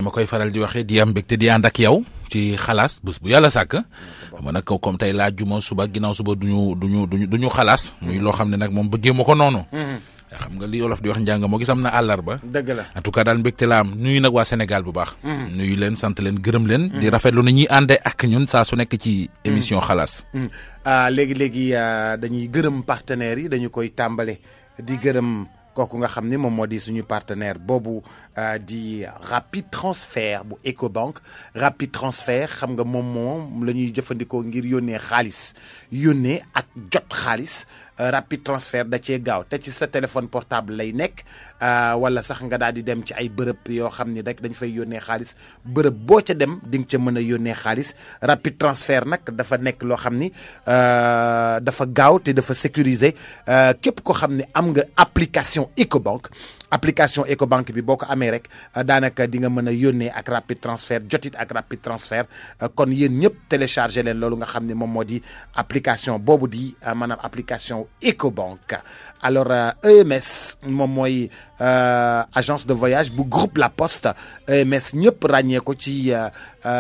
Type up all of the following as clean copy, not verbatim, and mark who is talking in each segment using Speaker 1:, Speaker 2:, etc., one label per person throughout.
Speaker 1: ma koy faral di waxee di am mbégte di ànd ak yow ci xalaas bés bu yàlla sàkk xam nga nag comme tey laajuma suba ginnaaw suba duñu xalaas muy loo xam ne nag moom bëggee ma ko noonu xam nga li olof di wax njàng moo gis am na àllarba
Speaker 2: dëgg la
Speaker 1: en tout cas daal mbégte la am nuyu nag waa Sénégal bu baax nuyu leen sant leen gërëm leen di rafetlu na ñuy àndee ak ñun saa su nekk ci émission xalaas
Speaker 2: léegi dañuy gërëm partenaires yi dañu koy tàmbale di gërëm kooku nga xam ni moom moo di suñu partenaire boobu di Rapid Transfert bu Ecobank Rapid Transfert xam nga moom la ñuy jëfandikoo ngir yónnee xaalis yónnee ak jot xaalis Rapid Transfert da cee gaaw te ci sa téléphone portable lay nekk wala sax nga daal di dem ci ay bërëb yoo xam ni rek dañ fay yónnee xaalis bërëb boo ca dem di nga ca mën a yónnee xaalis Rapid Transfert nag dafa nekk loo xam ni dafa gaaw te dafa sécuriser képp ko xam ni am nga application Ecobank bi boo ko amee rek daanaka di nga mën a yónnee ak Rapid Transfert jotit ak Rapid Transfert kon yéen ñëpp téléchargé leen loolu nga xam ne moom moo di application boobu di maanaam application Ecobank alors EMS moom mooy agence de voyage bu groupe La Poste EMS ñëpp ràññee ko ci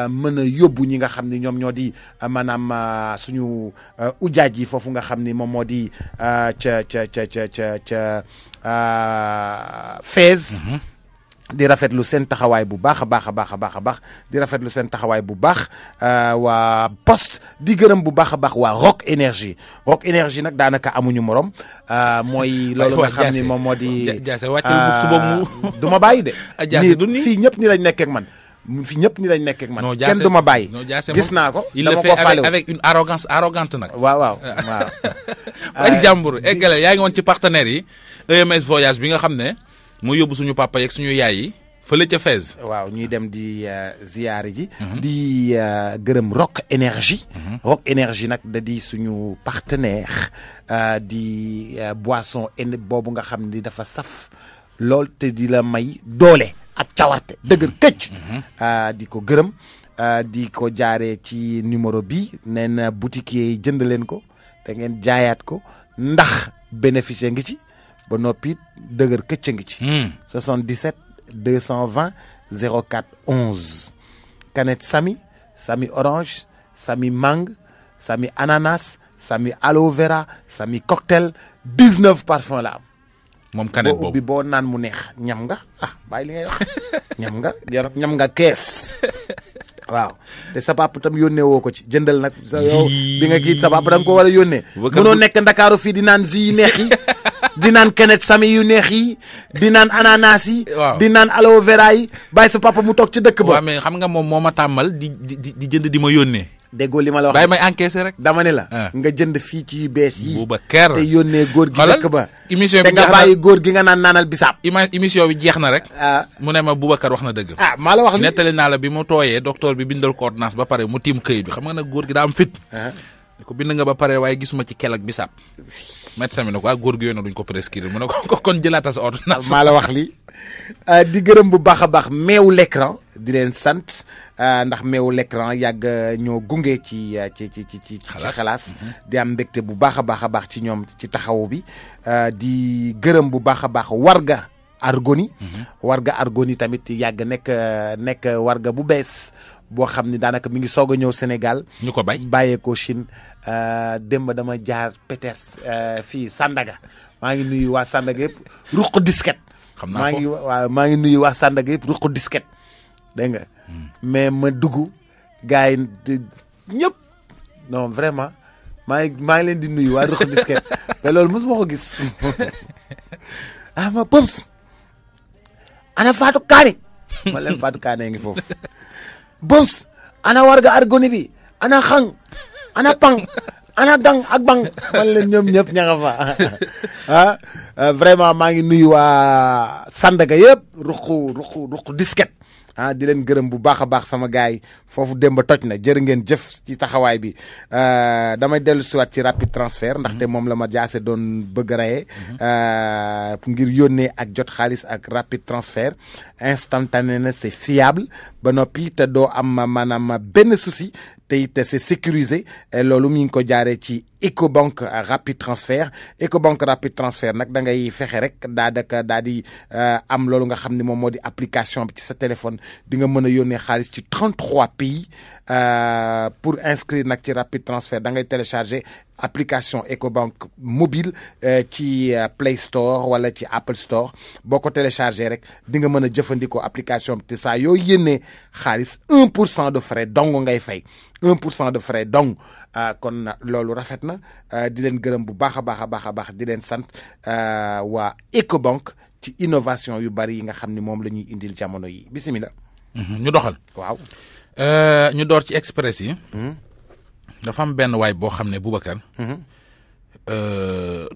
Speaker 2: mën a yóbbu ñi nga xam ni ñoom ñoo di maanaam suñu ujaaj yi foofu nga xam ni moom moo di ca Fès di rafetlu seen taxawaay bu baax a baax di rafetlu seen taxawaay bu baax waa Poste di gërëm bu baax a baax waa Rock Énergie nag daanaka amuñu morom mooy loolu nga xam ni moom moo di du ma bàyyi de nii fii ñëpp ni lañ nekk ak man kenn du ma bàyyi gis naa ko dama ko fàle
Speaker 1: avec une arrogante nag
Speaker 2: waaw
Speaker 1: ay jàmbur eggale yaa ngi woon ci partenaires yi EMS voyage bi nga xam ne mu yóbbu suñu papa yeeg suñu yaay yi fële ca Fès
Speaker 2: waaw ñuy dem di ziyaare ji di gërëm Rock Énergie Rock Énergie nag da di suñu partenaire di boisson boobu nga xam ne dafa saf lool te di la may doole ak cawarte dëgër këcc di ko gërëm di ko jaaree ci numéro bi nee na boutiquier yi jënd leen ko te ngeen jaayaat ko ndax bénéfice ngi ci ba noppi dëgër këcc ngi ci 77 220 04 11 canette Sami orange Sami mangue Sami ananas Sami aloe vera Sami cocktail 19 parfum la am
Speaker 1: moom canette boobu
Speaker 2: bi boo naan mu neex ñam nga bàyyi li ngay wax ñam nga kees waaw te sa papa tam yónnee woo ko ci jëndal nag sa yow bi nga kii sa papa da nga ko war a yónnee mënoo nekk Ndakaaru fii di naan zi neex yi di naan kenet Sami yu neex yi di naan ananas yi di naan aloe vera yi bàyyi sa papa mu toog ci dëkk ba
Speaker 1: waaw mais xam nga moom moo ma tàmmal di jënd di ma yónnee
Speaker 2: déggoo li ma la wax
Speaker 1: bàyyi may encaissé rek
Speaker 2: dama ne la nga jënd fii ci bees yi
Speaker 1: Boubacar
Speaker 2: te yónnee góor gi dëkk ba
Speaker 1: émission
Speaker 2: te nga bàyyi góor gi nga naanal bisaab
Speaker 1: émission bi jeex na rek mu ne ma Boubacar wax na dëgg
Speaker 2: maa la wax li
Speaker 1: nettali naa la bi mu tooyee docteur bi bindal ko ordonnance ba pare mu tiim këyit bi xam nga nag góor gi daa am fit ko bind nga ba pare waaye gisuma ci kel ak bisaab médecin bi ne ko góor gi yooyu na duñ ko prescrire mu ne ko kon jëlaata sa ordonnance
Speaker 2: maa la wax li di gërëm bu baax a baax meewu l'écran di leen sant ndax meewu l'écran yàgg ñoo gunge ci xalaas di am mbégte bu baax a baax ci ñoom ci taxawu bi di gërëm bu baax a baax warga argoni tamit yàgg nekk warga bu bees boo xam ni daanaka mi ngi soog a ñëw Sénégal
Speaker 1: ñu ko
Speaker 2: bàyyeekoo Chine démb dama jaar Peters fii Sandaga maa ngi nuyu waa Sandaga yëpp ruq disket
Speaker 1: xam naa
Speaker 2: maa ngi nuyu waa Sandaga yëpp ruq disket dégg nga mais ma dugg gars yi ñëpp non vraiment maa ngi leen di nuyu waa ruq disket mais loolu mosuma ko gis ma Pops ana Fatou Kaane ma leen Fatou Kaane ngi foofu Pops ana warga argoni bi ana xang ana pang ana gang ak bang man leen ñoom ñëpp ña nga fa vraiment maa ngi nuyu waa Sandaga yëpp ruq disket di leen gërëm bu baax a baax sama gars yi foofu démb toj na jërë ngeen jëf ci taxawaay bi damay dellu siwaat ci Rapid Transfert ndaxte moom la ma jaase doon bëgg a rayee ngir yónnee ak jot xaalis ak Rapid Transfert instantané na c'est fiable ba noppi te doo am maanaam benn souci te it c'est sécurisé loolu mi ngi ko jaaree ci Ecobank rapide transfert Ecobank rapide transfert nag da ngay fexe rek daa di am loolu nga xam ne moom moo di application bi ci sa téléphone di nga mën a yónnee xaalis ci 33 pays pour inscrire nag ci rapide transfert da ngay télécharger application Ecobank mobile ci Play Store wala ci Apple Store boo ko télécharger rek di nga mën a jëfandikoo application bi te saa yoo yénnee xaalis 1% de frais dong ngay fay 1% de frais dong kon loolu rafet na di leen gërëm bu baax a baax di leen sant waa Ecobank ci innovation yu bari yi nga xam ni moom la ñuy indil jamono yi bisimilah.
Speaker 1: ñu doxal.
Speaker 2: waaw.
Speaker 1: ñu door ci express yi. dafa am benn waay boo xam ne Boubacar.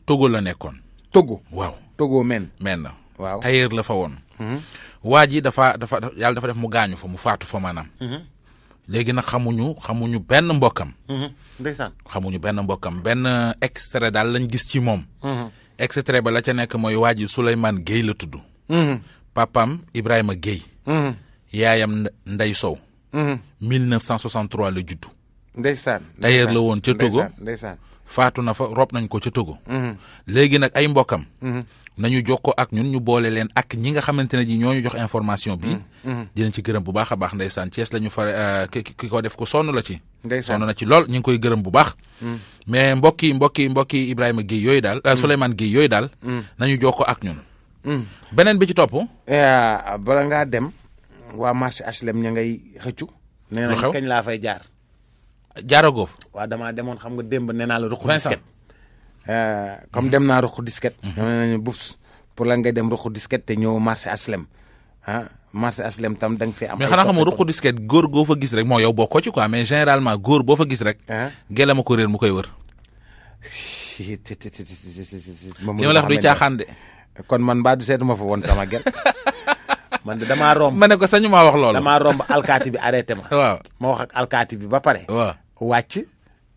Speaker 1: Togo la nekkoon.
Speaker 2: Togo.
Speaker 1: waaw
Speaker 2: Togo men
Speaker 1: na.
Speaker 2: waaw
Speaker 1: tailleur la fa woon. waa ji dafa yàlla dafa def mu gaañu fa mu faatu fa maanaam. léegi nag xamuñu benn mbokkam.
Speaker 2: ndeysaan
Speaker 1: xamuñu benn mbokkam benn extrait daal lañ gis ci moom. extrait ba la ca nekk mooy waa ji Souleymane Gueye la tudd. papam Ibrahima Gueye. yaayam Ndey Sow. 1963 la juddu.
Speaker 2: ndeysaan
Speaker 1: tailleur la woon ca Togo.
Speaker 2: ndeysaan
Speaker 1: faatu na fa rob nañ ko ca Togo. léegi nag ay mbokkam. nañu jokkoo ak ñun ñu boole leen ak ñi nga xamante ne ji ñoo ñu jox information bi. dinañ ci gërëm bu baax a baax ndeysaan Thiès la ñu fa ki ko def ko sonn la ci. sonn na ci lool ñu ngi koy gërëm bu baax. mais mbokki Ibrahima Gueye yooyu daal. Souleymane Gueye yooyu daal. nañu jokkoo ak ñun. beneen bi ci topp.
Speaker 2: bala ngaa dem waa marché HLM ña ngay xëccu. nee nañ kañ laa fay jaar.
Speaker 1: jaaragoo fa.
Speaker 2: waaw damaa demoon xam nga démb nee naa la ruqu disket. comme dem naa ruqu disket. nee nañu bubs pour lan ngay dem ruqu disket te ñëw marché HLM marché HLM tam da nga fi am.
Speaker 1: mais xanaa xamoo ruqu disket góor goo fa gis rek moo yow bokkoo ci quoi mais généralement góor boo fa gis rek. gela ma ko réer mu koy wër. li ma la wax du caaxaan de.
Speaker 2: kon man mbaa du seetuma fa woon sama gel. man de damaa romb.
Speaker 1: ma ne ko sañu maa wax loolu.
Speaker 2: damaa romb alkaati bi arrêté ma.
Speaker 1: waaw
Speaker 2: ma wax ak alkaati bi ba pare.
Speaker 1: waaw
Speaker 2: wàcc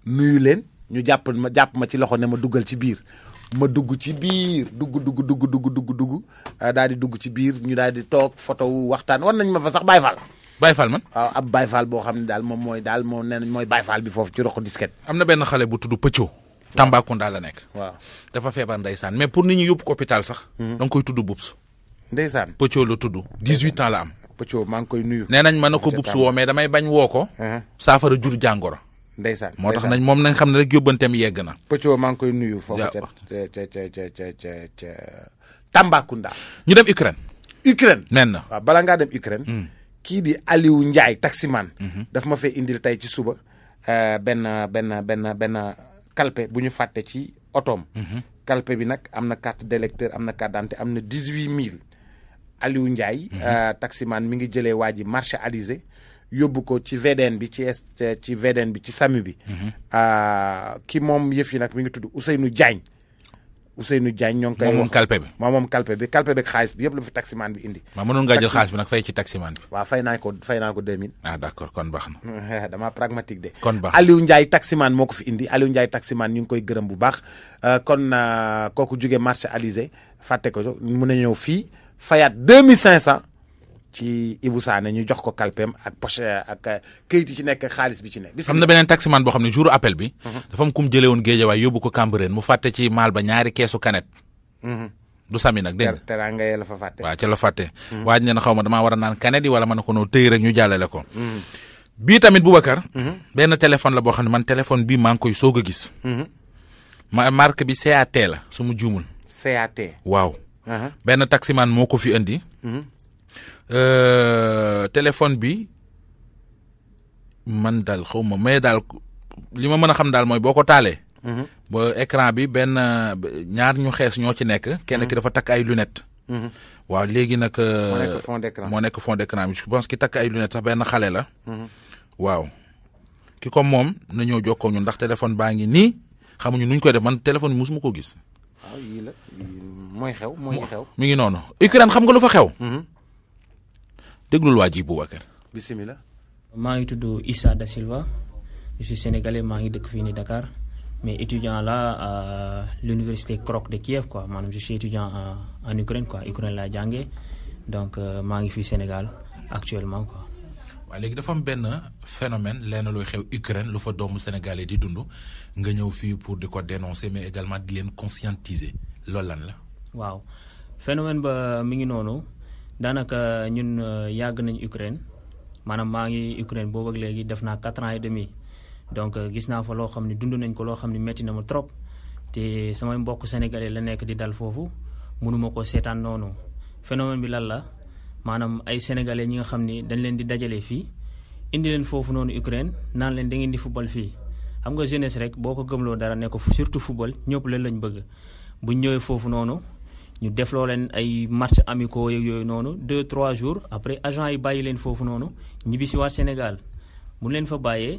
Speaker 2: nuyu leen ñu jàpp ma ci loxo ne ma duggal ci biir ma dugg ci biir dugg daal di dugg ci biir ñu daal di toog photo wu waxtaan war nañ ma fa sax Baye Fall.
Speaker 1: Baye Fall man.
Speaker 2: waaw ab Baye Fall boo xam ne daal moom mooy nee nañ mooy Baye Fall bi foofu ci roq disket.
Speaker 1: am na benn xale bu tudd Pëcco. Tambacounda la nekk.
Speaker 2: waaw
Speaker 1: dafa feebar ndeysaan mais pour nit ñi yóbbu ko hôpital sax. da nga koy tudd Bubs.
Speaker 2: ndeysaan
Speaker 1: Pëcco la tudd 18 ans la am.
Speaker 2: Pëcco maa ngi koy nuyu.
Speaker 1: nee nañ mën na ko Bubs woo mais damay bañ woo ko. saafara jur jàngoro.
Speaker 2: ndeysaan
Speaker 1: moo tax moom nañ xam ne rek yóbbanteem yegg na.
Speaker 2: Pëcco maa ngi koy nuyu. foofu ca Tambacounda.
Speaker 1: ñu dem Ukraine.
Speaker 2: nen na waaw bala ngaa dem Ukraine. kii di Aliou Ndiaye taximan. daf ma fee indil tey ci suba benn kalpe bu ñu fàtte ci otoom. kalpe bi nag am na carte d'électeur am na carte d'identité am na 18000. Aliou Ndiaye. taximan mi ngi jëlee waa ji marché Alizé yóbbu ko ci VDN bi ci VDN bi ci SAMU bi. ki moom yëf yi nag mi ngi tudd Ousseynou Diagne. ñoo ngi koy
Speaker 1: moom kalpe bi.
Speaker 2: moom kalpe bi ak xaalis bi yëpp la fi taximan bi indi.
Speaker 1: waaw mënoon ngaa jël xaalis bi nag fay ci taximan bi.
Speaker 2: waaw fay naa ko 2000.
Speaker 1: d'accord kon baax na.
Speaker 2: dama pragmatique de.
Speaker 1: kon baax
Speaker 2: Aliou Ndiaye taximan moo ko fi indi Aliou Ndiaye taximan ñu ngi koy gërëm bu baax kon kooku jóge marché Alizé fàtte ko mun a ñëw fii fayaat 2500 ci Ibou Sané ñu jox ko kalpeem ak poche ak këyit yi ci nekk xaalis bi ci nekk.
Speaker 1: am na beneen taximan boo xam ne jour appel bi. dafa am ku mu jëlee woon Géejawaay yóbbu ko Cambérène mu fàtte ci maal ba ñaari keesu kanet. du sami nag dégg nga.
Speaker 2: teraanga yee la fa fàtte.
Speaker 1: waaw ca la fàtte. waaj ne na xaw ma damaa war a naan kanet yi wala ma ne ko noo tëy rek ñu jàllale ko. bii tamit Boubacar. benn téléphone la boo xam ne man téléphone bii maa ngi koy soog a gis. marque bi CAT la su mu juumul.
Speaker 2: CAT.
Speaker 1: waaw. benn taximan moo ko fi indi. téléphone bi man daal xaw ma mais daal li ma mën a xam daal mooy boo ko taalee. ba écran bi benn ñaar ñu xees ñoo ci nekk. kenn ki dafa takk ay lunettes. waaw léegi nag.
Speaker 2: moo nekk fond d'écran
Speaker 1: moo nekk fond d'écran bi je pense ki takk ay lunettes sax benn xale la. waaw ki comme moom na ñëw jokkoo ñun ndax téléphone baa ngi nii xamuñu nuñ koy def man téléphone bi mosuma ko gis.
Speaker 2: waaw yii la mooy xew mooy xew.
Speaker 1: mi ngi noonu Ukraine xam nga lu fa xew. déglul waa ji Boubacar.
Speaker 2: bisimilah.
Speaker 3: maa ngi tudd Issa Da Silva je suis sénégalais maa ngi dëkk fii ni Dakar mais étudiant là à l'université Krok de Kiev quoi maanaam je suis étudiant en Ukraine quoi Ukraine laa jàngee donc maa ngi fii Sénégal actuellement quoi.
Speaker 1: waaw léegi dafa am benn phénomène lenn luy xew Ukraine lu fa doomu sénégalais di dund nga ñëw fii pour di ko dénoncer mais également di leen conscientiser loolu lan la.
Speaker 3: waaw phénomène ba mi ngi noonu daanaka ñun yàgg nañ Ukraine maanaam maa ngi Ukraine boobu ak léegi def naa 4 ans et demi donc gis naa fa loo xam ne dund nañ ko loo xam ne métti na ma trop te samay mbokk sénégalais la nekk di dal foofu mënuma ko seetaan noonu phénomène bi lan la maanaam ay sénégalais ñi nga xam ni dañ leen di dajale fii indi leen foofu noonu Ukraine naan leen da ngeen di football fii xam nga jeunesse rek boo ko gëmloo dara ne ko surtout football ñëpp leen lañ bëgg buñ ñëwee foofu noonu ñu defloo leen ay match amicaux yeeg yooyu noonu 2-3 jours après agent yi bàyyi leen foofu noonu ñibbi si waat Sénégal mu leen fa bàyyee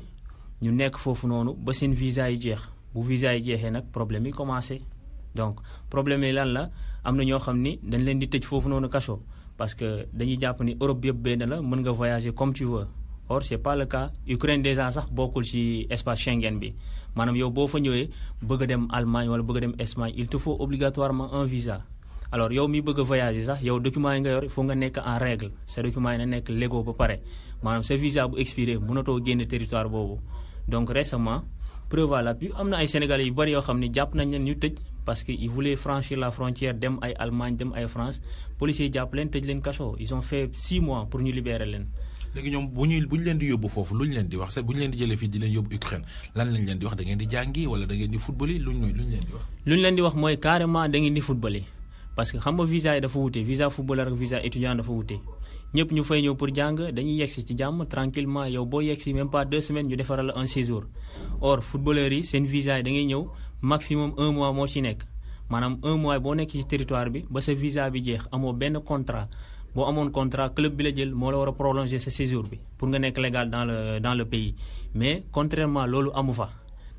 Speaker 3: ñu nekk foofu noonu ba seen visa yi jeex bu visa yi jeexee nag problème yi commencé donc problème yi lan la am na ñoo xam ni dañ leen di tëj foofu noonu kaso parce que dañuy jàpp ni Europe yëpp benn la mën nga voyager comme tu veux or c'est pas le cas Ukraine déjà sax bokkul ci espace Schengen bi maanaam yow boo fa ñëwee bëgg a dem Allemagne wala bëgg a dem Espagne il te faut obligatoirement un visa alors yow mi bëgg a voyager sax yow document yi nga yor il faut nga nekk en règle sa document yi na nekk légaux ba pare maanaam sa visa bu expiré mënatoo génn territoire boobu donc récemment preuve à l'appui am na ay Sénégalais yu bari yoo xam ne jàpp nañ leen ñu tëj parce que ils voulaient franchir la frontière dem ay Allemagne dem ay France policiers yi jàpp leen tëj leen kaso ils ont fait 6 mois pour ñu libérer leen.
Speaker 1: léegi ñoom bu ñu leen di yóbbu foofu lu ñu leen di wax bu ñu leen di jëlee fii di leen yóbbu Ukraine lan lañ leen di wax da ngeen di jàngi wala da ngeen di football yi lu ñu leen di wax.
Speaker 3: lu ñu leen di wax mooy carrément da ngeen di football yi parce que xam nga visa yi dafa wute visa footballeur ak visa étudiant dafa wute ñëpp ñu fay ñëw pour jàng dañuy yegsi ci jàmm tranquillement yow boo yegsi même pas 2 semaines ñu defaral la un séjour or footballeurs yi seen visa yi da ngay ñëw maximum 1 mois moo ci nekk maanaam 1 mois boo nekk ci territoire bi ba sa visa bi jeex amoo benn contrat boo amoon contrat club bi la jël moo la war a prolonger sa séjour bi pour nga nekk légal dans le pays mais contrairement loolu amu fa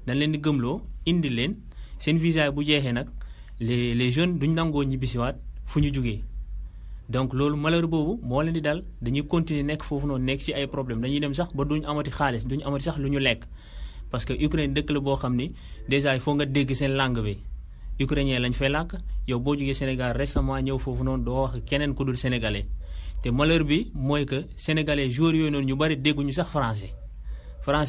Speaker 3: dañ leen di gëmloo indi leen seen visa yi bu jeexee nag les jeunes duñ nangoo ñibbisiwaat fu ñu jugee donc loolu malheur boobu moo leen di dal dañuy continuer nekk foofu noonu nekk ci ay problème dañuy dem sax ba duñ amati xaalis duñ amati sax lu ñu lekk parce que Ukraine dëkk la boo xam ni déjà il faut nga dégg seen langue bi ukrainien lañ fay làkk yow boo jugee Sénégal récemment ñëw foofu noonu doo wax keneen ku dul sénégalais te malheur bi mooy que sénégalais joueurs yooyu noonu ñu bari dégguñu sax français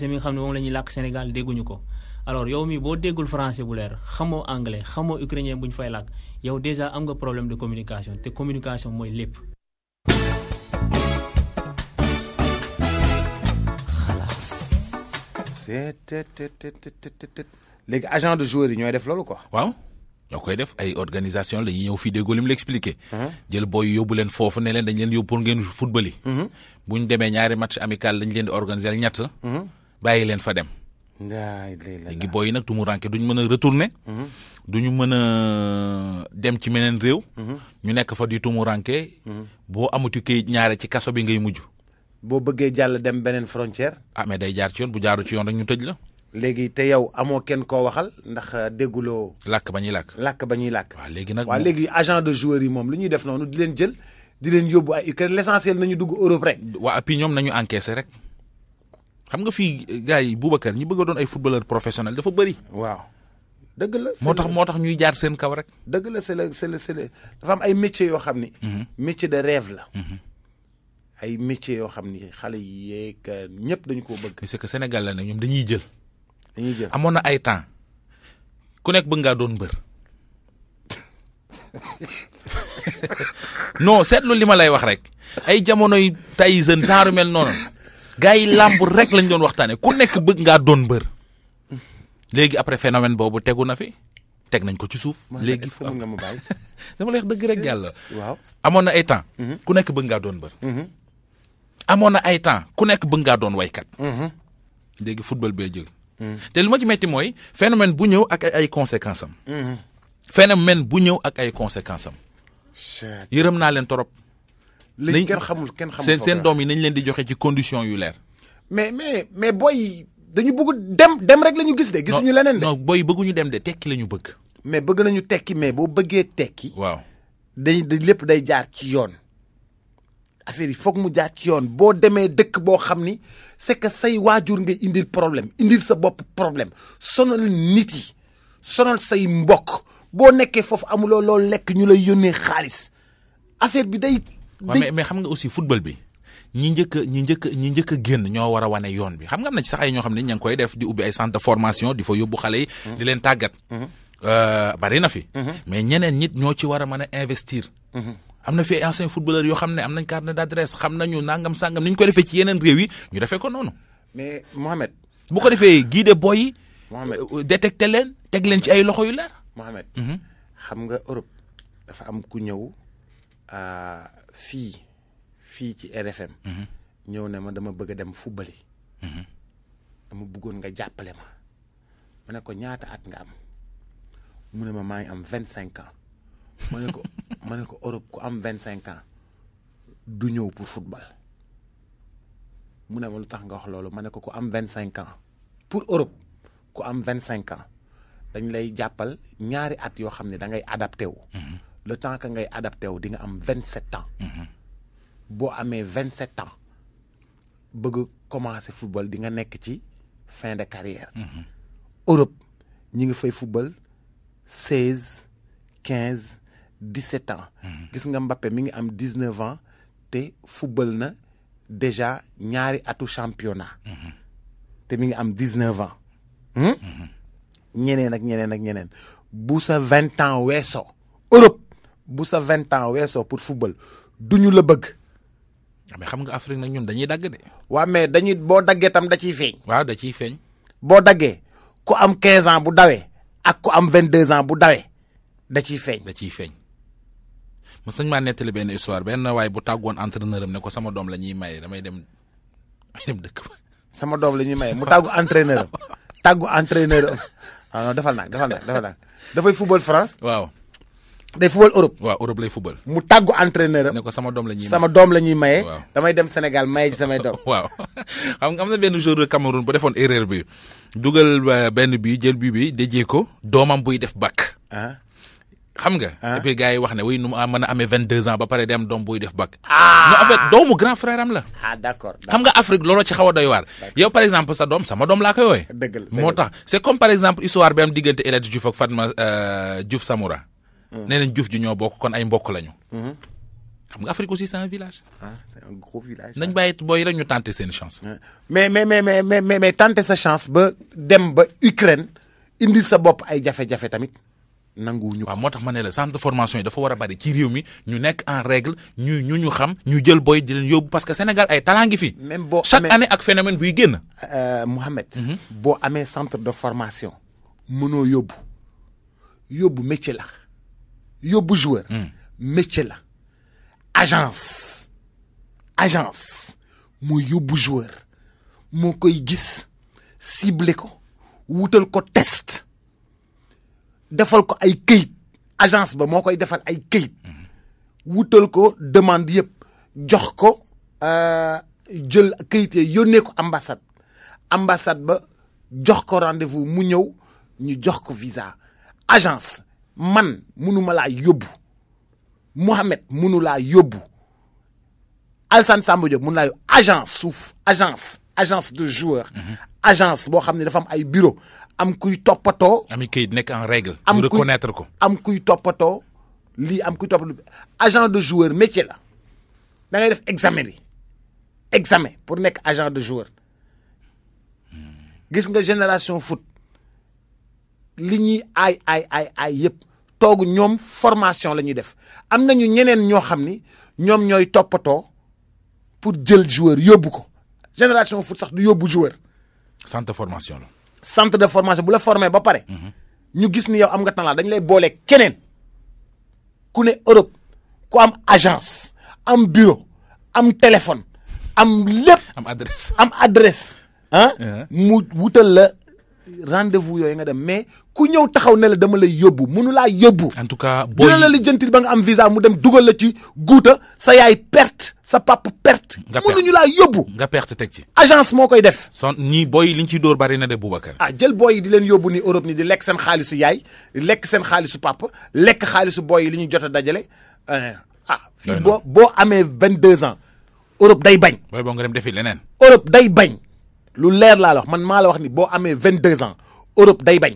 Speaker 3: mi nga xam ne moom la ñuy làkk Sénégal dégguñu ko alors yow mi boo déggul français bu leer xamoo anglais xamoo ukrainien bu ñu fay làkk yow déjà am nga problème de communication te communication mooy lépp.
Speaker 2: léegi agent de joueur yi ñooy def loolu quoi.
Speaker 1: waaw ñoo koy def ay organisation la ñuy ñëw fii déggoo li mu la expliqué. jël booy yóbbu leen foofu ne leen dañ leen yóbbu pour ngeen football yi. bu ñu demee ñaari match amical lañ leen di organiser ñett. bàyyi leen fa dem. léegi booy yi nag tumuranke duñ mën a retourner. duñu mën a dem ci meneen réew. ñu nekk fa di tumuranke. boo amatu kayit ñaare ci kaso bi ngay mujj.
Speaker 2: boo bëggee jàll dem beneen frontière.
Speaker 1: ah mais day jaar ci yoon bu jaaru ci yoon rek ñu tëj la.
Speaker 2: léegi te yow amoo kenn koo waxal ndax dégguloo.
Speaker 1: làkk ba ñuy làkk.
Speaker 2: làkk ba ñuy làkk.
Speaker 1: waaw léegi nag.
Speaker 2: waaw léegi agent de joueurs yi moom lu ñuy def noonu di leen jël di leen yóbbu ay Ukraine l'essentiel nañu dugg Europe rek.
Speaker 1: waa puis ñoom nañu encaissé rek xam nga fii gars yi Boubacar ñi bëgg a doon ay footballeur professionnel dafa bëri.
Speaker 2: waaw dëgg la.
Speaker 1: moo tax ñuy jaar seen kaw rek.
Speaker 2: dëgg la c'est le dafa am ay métiers yoo xam ni. métier de rêve la. ay métiers yoo xam ni xale yi yeeg ñëpp dañu koo bëgg.
Speaker 1: c'est que Sénégal la ne ñoom dañuy jël.
Speaker 2: amoon
Speaker 1: na ay temps ku nekk bëgg ngaa doon mbër. non seetlu li ma lay wax rek ay jamonoy Tyson genre mel noonu gars yi làmb rek lañ doon waxtaanee ku nekk bëgg ngaa doon mbër. léegi après phénomène boobu tegu na fi teg nañ ko ci suuf. léegi
Speaker 2: est-ce que mën nga ma bàyyi.
Speaker 1: dama lay wax dëgg rek yàlla.
Speaker 2: waaw
Speaker 1: amoon na ay temps. ku nekk bëgg ngaa doon mbër. amoon na ay temps ku nekk bëgg ngaa doon waykat. léegi football bee jël. te lu ma ci metti mooy phénomène bu ñëw ak ay conséquences am. phénomène bu ñëw ak ay conséquences am. yërëm naa leen torop.
Speaker 2: léegi kenn xamul
Speaker 1: seen doom yi nañ leen di joxe ci condition yu leer.
Speaker 2: mais booy dañu bëgg dem rek la ñu gis de. gisuñu leneen de
Speaker 1: non booy bëgguñu dem de tekki la ñu bëgg.
Speaker 2: mais bëgg nañu tekki mais boo bëggee tekki.
Speaker 1: waaw
Speaker 2: lépp day jaar ci yoon. affaire yi foog mu jaar ci yoon boo demee dëkk boo xam ni c'est que say waajur nga indil problème indil sa bopp problème sonal nit yi sonal say mbokk boo nekkee foofu amuloo loolu lekk ñu lay yónnee xaalis affaire bi day.
Speaker 1: mais xam nga aussi football bi ñi njëkk a génn ñoo war a wane yoon bi xam nga am na ci sax ay ñoo xam ne ña ngi koy def di ubbi ay centre de formation di fa yóbbu xale yi. di leen tàggat. bari na fi. mais ñeneen nit ñoo ci war a mën a investir. am na fi ay anciens footballeurs yoo xam ne am nañ carnet d'adresse xam nañu nangam sangam ni ñu ko defee ci yeneen réew yi ñu defee ko noonu.
Speaker 2: mais Mohamed.
Speaker 1: bu ko defee guider boy yi.
Speaker 2: Mohamed
Speaker 1: détecter leen teg leen ci ay loxo yu leer.
Speaker 2: Mohamed. xam nga Europe dafa am ku ñëw fii ci RFM. ñëw ne ma dama bëgg a dem football yi. dama bëggoon nga jàppale ma. ma ne ko ñaata at nga am mu ne ma maa ngi am 25 ans. ma ne ko Europe ku am 25 ans du ñëw pour football mu ne ma lu tax nga wax loolu ma ne ko ku am 25 ans pour Europe ku am 25 ans dañ lay jàppal ñaari at yoo xam ne da ngay adapté wu. le temps que ngay adapté wu di nga am 27 ans. boo amee 27 ans bëgg commencer football di nga nekk ci fin de carrière. Europe ñi ngi fay football 16 15 17 ans. gis nga Mbappé mi ngi am 19 ans te football na déjà ñaari atu championnat. te mi ngi am 19 ans. ñeneen ak ñeneen bu sa 20 ans weesoo Europe bu sa 20 ans weesoo pour football duñu la bëgg.
Speaker 1: mais xam nga Afrique nag ñun dañuy dagg de.
Speaker 2: waaw mais dañuy boo daggee tam da ciy feeñ.
Speaker 1: waaw da ciy feeñ.
Speaker 2: boo daggee ku am 15 ans bu dawee ak ku am 22 ans bu dawee da ciy feeñ.
Speaker 1: da ciy feeñ. mos nañ maa nettali benn histoire benn waaye bu tàggoon entraîneur am ne ko sama doom la ñuy maye damay dem dëkk ba.
Speaker 2: sama doom la ñuy maye mu tàggu entraîneur am tàggu entraîneur am ah non defal naa dafay football France.
Speaker 1: waaw.
Speaker 2: day football Europe.
Speaker 1: waaw Europe lay football.
Speaker 2: mu tàggu entraîneur am
Speaker 1: ne ko sama doom la ñuy.
Speaker 2: sama doom la ñuy maye.
Speaker 1: waaw
Speaker 2: damay dem Sénégal maye ci samay doom.
Speaker 1: waaw xam nga am na benn joueur de Cameroun bu defoon erreur bi dugal benn bi jël bi déjee ko doomam buy def bac. xam nga. et puis gars yi wax ne oui nu mu mën a amee 22 ans ba pare dem doom buy def bac. mais en fait doomu grand frère am la.
Speaker 2: d'accord.
Speaker 1: xam nga Afrique looloo ci xaw a doy waar. yow par exemple sa doom sama doom laa koy wooye.
Speaker 2: dëgg la
Speaker 1: moo tax c'est comme par exemple histoire bi am diggante El Hadji Diouf ak Fatma Diouf Samoura. nee nañ Diouf ji ñoo bokk kon ay mbokk lañu. xam nga Afrique aussi c'est un village.
Speaker 2: c'est un gros village.
Speaker 1: nañ bàyyi booy rek ñu tenter seen chance.
Speaker 2: mais tenter sa chance ba dem ba Ukraine indi sa bopp ay jafe-jafe tamit nanguwuñu ko.
Speaker 1: waaw moo tax ma ne la centre de formation yi dafa war a bari ci réew mi ñu nekk en règle ñu xam ñu jël boy di leen yóbbu parce que Sénégal ay talent ngi fi.
Speaker 2: même boo
Speaker 1: chaque année ak phénomène buy génn.
Speaker 2: Mohamed. boo amee centre de formation mënoo yóbbu métier la yóbbu joueur. métier la agence moo yóbbu joueur moo koy gis ciblé ko wutal ko test defal ko ay këyit agence ba moo koy defal ay këyit wutal ko demande yëpp jox ko jël këyit yi yónnee ko ambassade ba jox ko rendez-vous mu ñëw ñu jox ko visa agence man mënuma laa yóbbu Mohamed mënu laa yóbbu Alassane Samba Diop mënu laa yóbbu agence de joueur agence boo xam ne dafa am ay bureau am kuy toppatoo.
Speaker 1: am kayit nekk en règle.
Speaker 2: am
Speaker 1: ñu reconnaître ko.
Speaker 2: am kuy toppatoo lii am kuy toppatoo agent de joueur métier la da ngay def examen pour nekk agent de joueur gis nga génération foot li ñuy ay yëpp toogu ñoom formation la ñuy def am nañu ñeneen ñoo xam ni ñoom ñooy toppatoo pour jël joueur yóbbu ko génération foot sax du yóbbu joueur.
Speaker 1: centre de formation la.
Speaker 2: centre de formation bu la formé ba pare. ñu gis ni yow am nga talent dañ lay boole keneen ku ne Europe ku am agence am bureau am téléphone am lépp. am adresse. mu wutal la rendez-vous yooyu nga dem mais ku ñëw taxaw ne la dama lay yóbbu mënu laa yóbbu.
Speaker 1: en tout cas booy
Speaker 2: dina la lijjantil ba nga am visa mu dem dugal la ci guuta sa yaay perte sa papa perte. mënuñu laa yóbbu.
Speaker 1: nga perte teg ci.
Speaker 2: agence moo koy def.
Speaker 1: ñii booy liñ ciy dóor bari na de Boubacar.
Speaker 2: jël booy yi di leen yóbbu ni Europe ni di lekk seen xaalisu yaay di lekk seen xaalisu papa lekk xaalisu booy yi li ñu jot a dajale fii boo amee 22 ans Europe day bañ.
Speaker 1: booy boo nga dem defi leneen.
Speaker 2: Europe day bañ. lu leer laa la wax man maa la wax ni boo amee 22 ans Europe day bañ.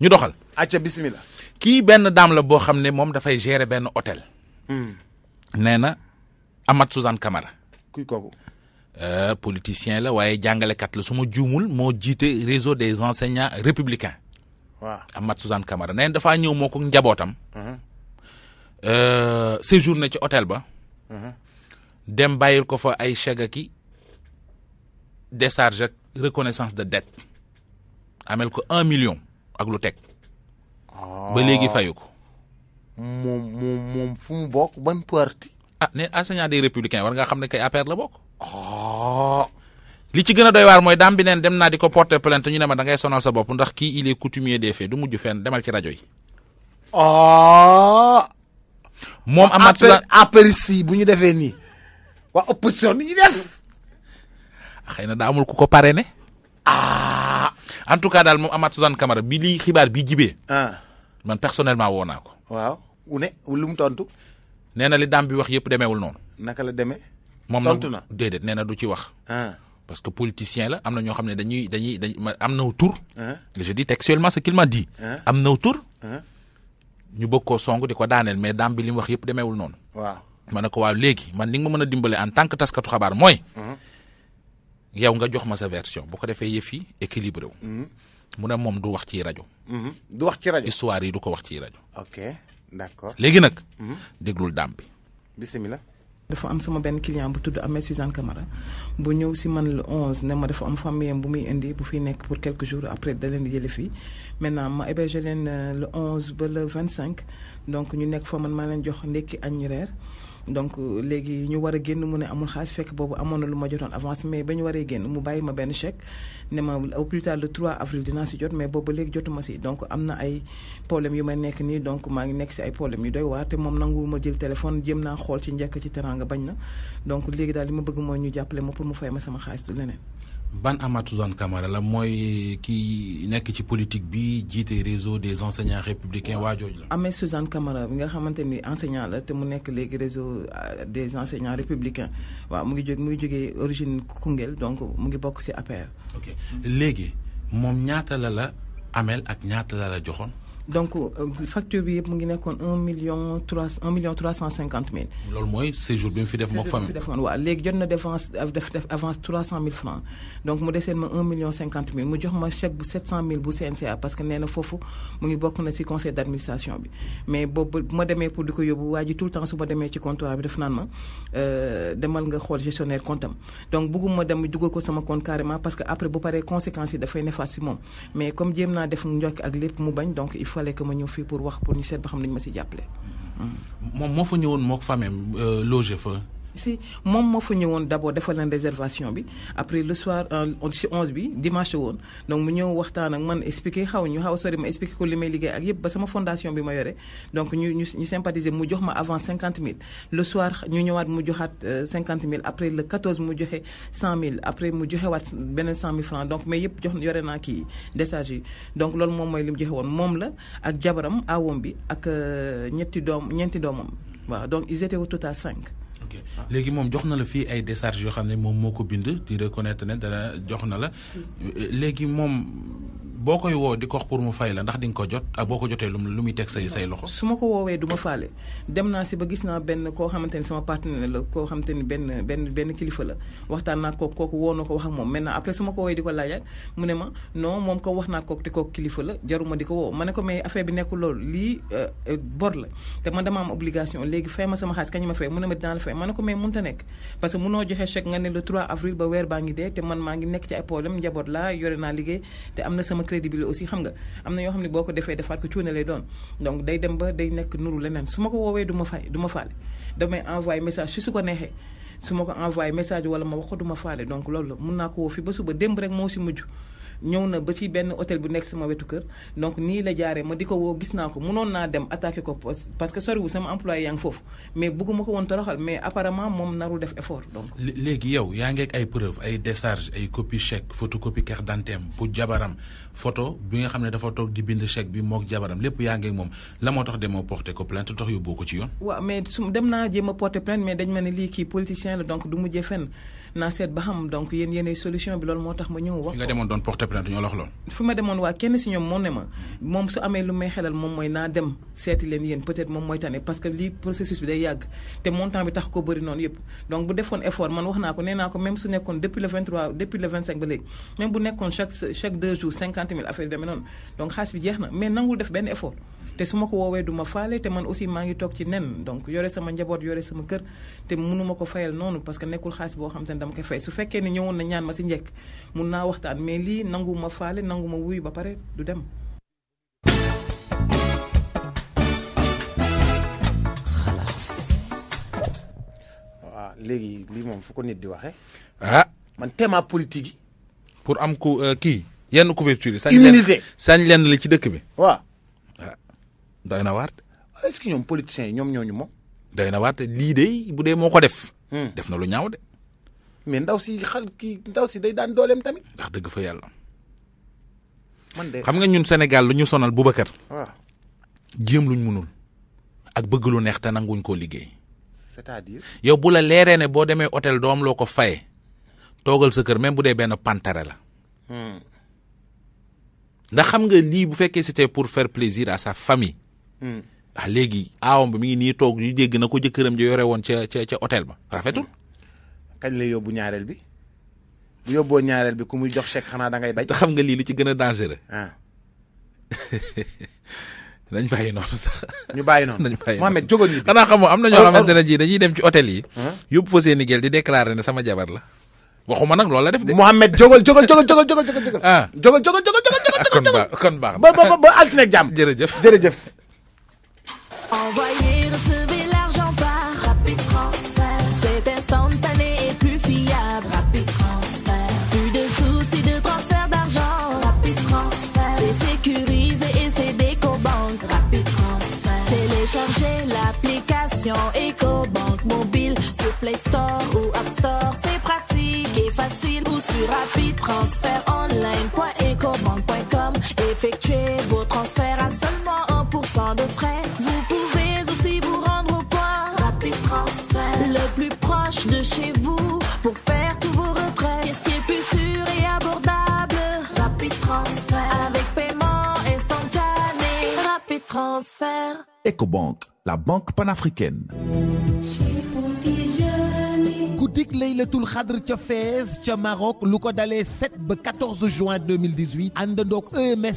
Speaker 1: ñu doxal.
Speaker 2: acca bismillah.
Speaker 1: kii benn dame la boo xam ne moom dafay gérer benn hôtel. nee na Amath Suzanne Camara
Speaker 2: kuy kooku.
Speaker 1: Politicien la waaye jàngalekat la su ma juumul moo jiite réseau des enseignants républicains.
Speaker 2: waaw
Speaker 1: Amath Suzanne Camara nee dafaa ñëw moo ko njabootam. séjourné ci hôtel ba. dem bàyyil ko fa ay chèque ki décharge ak reconnaissance de dette amel ko 1 million ak lu teg. ba léegi fayu ko.
Speaker 2: moom fu mu bokk ban parti.
Speaker 1: ne enseignant des républicains war nga xam ne kay APR la bokk. li ci gën a doy waar mooy daam bi neen dem naa di ko porter plainte ñu ne ma da ngay sonal sa bopp ndax kii il est coutumier des faits du mujj fenn demal ci rajo yi. moom Amath Suzanne
Speaker 2: APR si bu ñu defee nii waa opposition ni ñu def.
Speaker 1: xëy na daa amul ku ko parrainé. en tout cas daal moom Amath Suzanne Camara bi lii xibaar bi jibee. man personnellement woo naa ko.
Speaker 2: waaw lu mu tontu.
Speaker 1: nee na li daam bi wax yëpp demeewul noonu.
Speaker 2: naka la demee.
Speaker 1: moom
Speaker 2: tontu na
Speaker 1: déedéet nee na du ci wax. parce que politicien la am na ñoo xam ne dañuy am na tur. je dis textuellement ce qu'il m'a dit. am na tur. ñu bëgg koo song di ko daaneel mais daam bi li mu wax yëpp demeewul noonu.
Speaker 2: waaw
Speaker 1: ma ne ko waaw léegi man ni nga ma mën a dimbale en tant que taskatu xabaar mooy. yow nga jox ma sa version bu ko defee yëf yi équilibré wu. mu ne moom du wax ci rajo.
Speaker 2: du wax ci rajo
Speaker 1: histoire yi du ko wax ci rajo.
Speaker 2: ok d'accord
Speaker 1: léegi nag. déglul daam bi.
Speaker 2: bisimilah.
Speaker 4: dafa am sama benn client bu tudd Amath Suzanne Camara bu ñëw si man le 11 ne ma dafa am famille bu muy indi bu fiy nekk pour quelques jours après da leen di jële fii maintenant ma hébergé leen le 11 ba le 25 donc ñu nekk fa man maa leen jox ndekki añ reer donc léegi ñu war a génn mu ne amul xaalis fekk boobu amoon na lu ma jotoon avance mais ba ñu waree génn mu bàyyi ma benn chèque ne ma au plus tard le 3 avril dinaa si jot mais boobu ba léegi jotuma si donc am na ay problème yu may nekk nii donc maa ngi nekk si ay problème yu doy waar te moom nangu ma jël téléphone jéem naa xool ci njëkk ci teranga bañ na donc léegi daal li ma bëgg mooy ñu jàppale ma pour mu fay ma sama xaalis du leneen.
Speaker 1: ban Amath Suzanne Camara la mooy ki nekk ci politique bi jiite réseau des enseignants républicains waa jooju la.
Speaker 4: Amath Suzanne Camara bi nga xamante ni enseignant la te mu nekk léegi réseau des enseignants républicains waaw mu ngi jógee origine Koungheul donc mu ngi bokk ci APR.
Speaker 1: ok léegi moom ñaata la amel ak ñaata la joxoon.
Speaker 4: donc facture bi yëpp mu ngi nekkoon 1,350,000.
Speaker 1: loolu mooy séjour bi mu fi def mook famille.
Speaker 4: waaw léegi jot na def avance 300,000 francs donc mu deseen ma 1,50,000 mu jox ma chèque bu 700,000 bu CNCA parce que nee na foofu mu ngi bokk na ci conseil d'administration bi mais boobu bu ma demee pour di ko yóbbu waa ji tout le temps su ma demee ci comptoir bi def naan ma demal nga xool gestionnaire compte am donc bugguma dem dugal ko sama compte carrément parce que après bu paree conséquences yi dafay néfaste ci moom mais comme jéem naa def njokk ak lépp mu bañ donc il fallait que ma ñëw fii pour wax pour ñu seet ba xam nañu ma ci jàppale.
Speaker 1: moom moo fa ñëwoon mook famem loger fa.
Speaker 4: si moom moo fa ñëwoon d'abord defal leen réservation bi après le soir ci 11 bi dimanche woon donc mu ñëw waxtaan ak man expliqué xaw a sori ma expliqué ko li may liggéey ak yëpp ba sama fondation bi ma yore donc ñu sympathiser mu jox ma avant 50,000 le soir ñu ñëwaat mu joxaat 50,000 après le 14 mu joxe 100,000 après mu joxewaat beneen 100,000 francs donc mais yëpp yore naa kii décharge yi donc loolu moom mooy li mu joxe woon moom la ak jabaram awom bi ak ñeenti doomam waaw donc ils étaient au total 5.
Speaker 1: ok léegi moom jox na la fii ay décharges yoo xam ne moom moo ko bind di reconnaître ne dana jox na la. léegi moom boo koy woo di ko wax pour mu fay la ndax di nga ko jot ak boo ko jotee lu muy teg say loxo.
Speaker 4: su ma ko woowee du ma faale dem naa si ba gis naa benn koo xamante ni sama partenaire la koo xamante ni benn kilifa la waxtaan naa kooku woo na ko wax ak moom maintenant après su ma ko woowee di ko laajaat mu ne ma non moom ko wax naa kooku te kooku kilifa la jaruma di ko woo ma ne ko mais affaire bi nekkul loolu lii bor la te man dama am obligation léegi fay ma sama xaalis kañ ma fay mu ne ma dinaa la fay ma ne ko mais mënut a nekk parce que mënoo joxe chèque nga ne le 3 avril ba weer baa ngi dee te man maa ngi nekk ci ay problème njaboot laa yore naa liggéey te am na sama crédibilité aussi xam nga am na yoo xam ne boo ko defee defaat ko cuune lay doon donc day dem ba day nekk nuru leneen su ma ko woowee du ma faale damay envoyé message su ko neexee su ma ko envoyé message wala ma wax ko du ma faale donc loolu la mun naa ko woo fi ba suba démb rek moo si mujj ñëw na ba ci benn hôtel bu nekk sama wetu kër donc nii la jaaree ma di ko woo gis naa ko mënoon naa dem attaqué ko parce que soriwul sama employé yaa ngi foofu mais bëgguma ko woon toroxal mais apparemment moom narul def effort donc.
Speaker 1: léegi yow yaa ngi ak ay preuve ay décharge ay copie chèque photocopie carte d'identité bu jabaram photo bi nga xam ne dafa toog di bind chèque bi mook jabaram lépp yaa ngi ak moom la moo tax demoo porté ko plainte tax yóbboo ko ci yoon.
Speaker 4: waaw mais su dem naa jéem a porté plainte mais dañ ma ne lii kii politicien la donc du mujjee fenn naa seet ba xam donc yéenay solution bi loolu moo tax ma ñëw wax.
Speaker 1: fi nga demoon doon porté porter plainte ñoo la wax lool.
Speaker 4: fu ma demoon waa kenn si ñoom moo ne ma moom su amee lu may xelal moom mooy naa dem seeti leen yéen peut-être moom mooy tane parce que lii processus bi day yàgg te montant bi tax ko bëri noonu yëpp donc bu defoon effort man wax naa ko nee naa ko même su nekkoon depuis le 23 depuis le 25 ba léegi même bu nekkoon chaque 2 jours 50 000 affaire yu demee noonu donc xaalis bi jeex na mais nangul def benn effort te su ma ko woowee du ma faale te man aussi maa ngi toog ci nen donc yore sama njaboot yore sama kër te mënuma ko fayal noonu parce que nekkul xaalis boo xam te ne dama koy fay su fekkee ni ñëwoon na ñaan ma si njëkk mun naa waxtaan mais lii nangu ma faale nangu ma wuyu ba pare du dem.
Speaker 2: waaw léegi lii moom fu ko nit di waxee.
Speaker 1: ah
Speaker 2: man thème politique yi.
Speaker 1: pour am ku kii yenn couverture yi.
Speaker 2: immunité
Speaker 1: sañ leen li ci dëkk bi.
Speaker 2: waaw.
Speaker 1: doy na waar.
Speaker 2: est-ce que ñoom politiciens yi ñoom ñooñu moom.
Speaker 1: doy na waar te lii de bu dee moo ko def. def na lu ñaaw de.
Speaker 2: mais ndaw si ndaw si day daan dooleem tamit.
Speaker 1: ndax dëgg fa yàlla.
Speaker 2: man de
Speaker 1: xam nga ñun Sénégal lu ñu sonal Boubacar.
Speaker 2: waaw.
Speaker 1: jéem luñ mënul. ak bëgg lu neex te nanguñ koo liggéey.
Speaker 2: c'est-à-dire.
Speaker 1: yow bu la leeree ne boo demee hôtel doom loo ko fayee toogal sa kër même bu dee benn pantare la. ndax xam nga lii bu fekkee c'était pour faire plaisir à sa famille. ah léegi aawam ba mi ngi nii toog ñu dégg na ko jëkkëram ji yore woon ca hôtel ba rafetul.
Speaker 2: kañ lay yóbbu ñaareel bi bu yóbboo ñaareel bi ku muy jox chèque xanaa da ngay bañ.
Speaker 1: te xam nga lii li ci gën a dangereux. nañ bàyyi noonu sax.
Speaker 2: ñu bàyyi noonu
Speaker 1: nañ bàyyi
Speaker 2: Mohamed jógal ñu.
Speaker 1: xanaa xamoo am na ñoo xamante ne ji dañuy dem ci hôtel yi. yóbbu fa seeni gel di déclarer ne sama jabar la. waxuma nag loolu la def de.
Speaker 2: Mohamed jógal.
Speaker 1: ah
Speaker 2: jógal.
Speaker 1: kon baax
Speaker 2: ba altine ak jàmm. jërëjëf.
Speaker 5: Envoyer, recevoir l'argent par Rapid Transfert. C'est instantané et plus fiable. Rapid Transfert. Plus de soucis de transfert d'argent. Rapid Transfert. C'est sécurisé et c'est d'EcoBank. Rapid Transfert. Téléchargez l'application EcoBank mobile sur Play Store ou App Store. C'est pratique et facile. Ou sur rapidtransfertonline.ecobank.com. Effectuez vos transferts à seulement 1% de frais. Vous pouvez aussi vous rendre au point Rapid Transfert, le plus proche de chez vous, pour faire tous vos retraits. Qu'est-ce qui est plus sûr et abordable? Rapid Transfert, avec paiement instantané. Rapid Transfert.
Speaker 6: EcoBank, la banque panafricaine.
Speaker 7: guddik Laylatul Xadr ca Fès ca Maroc lu ko dalee 7 ba 14 juin 2018 àndandoog EMS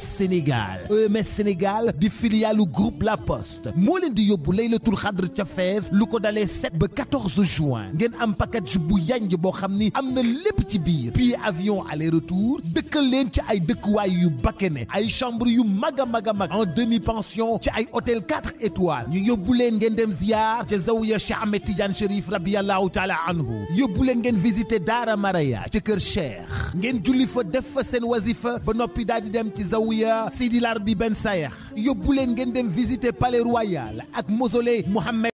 Speaker 7: Sénégal di filialu groupe La Poste moo leen di yóbbu Laylatul Xadr ca Fès lu ko dalee 7 ba 14 juin ngeen am package bu yanj boo xam ni am na lépp ci biir billet avion aller retour dëkkal leen ci ay dëkkuwaay yu bakkene ay chambre yu mag a mag en demi pension ci ay hôtel 4 étoiles ñu yóbbu leen ngeen dem ziar ca Zawiya Cheikh Ahmed Tidiane Chérif radiyallahu taala anhu yóbbu leen ngeen visiter Daara Maraya ci kër Cheikh ngeen julli fa def fa seen wazifa ba noppi daal di dem ci Zawiya Sidi Larbi Ben Sayex yóbbu leen ngeen dem visiter Palais Royal ak mausolée Mohammed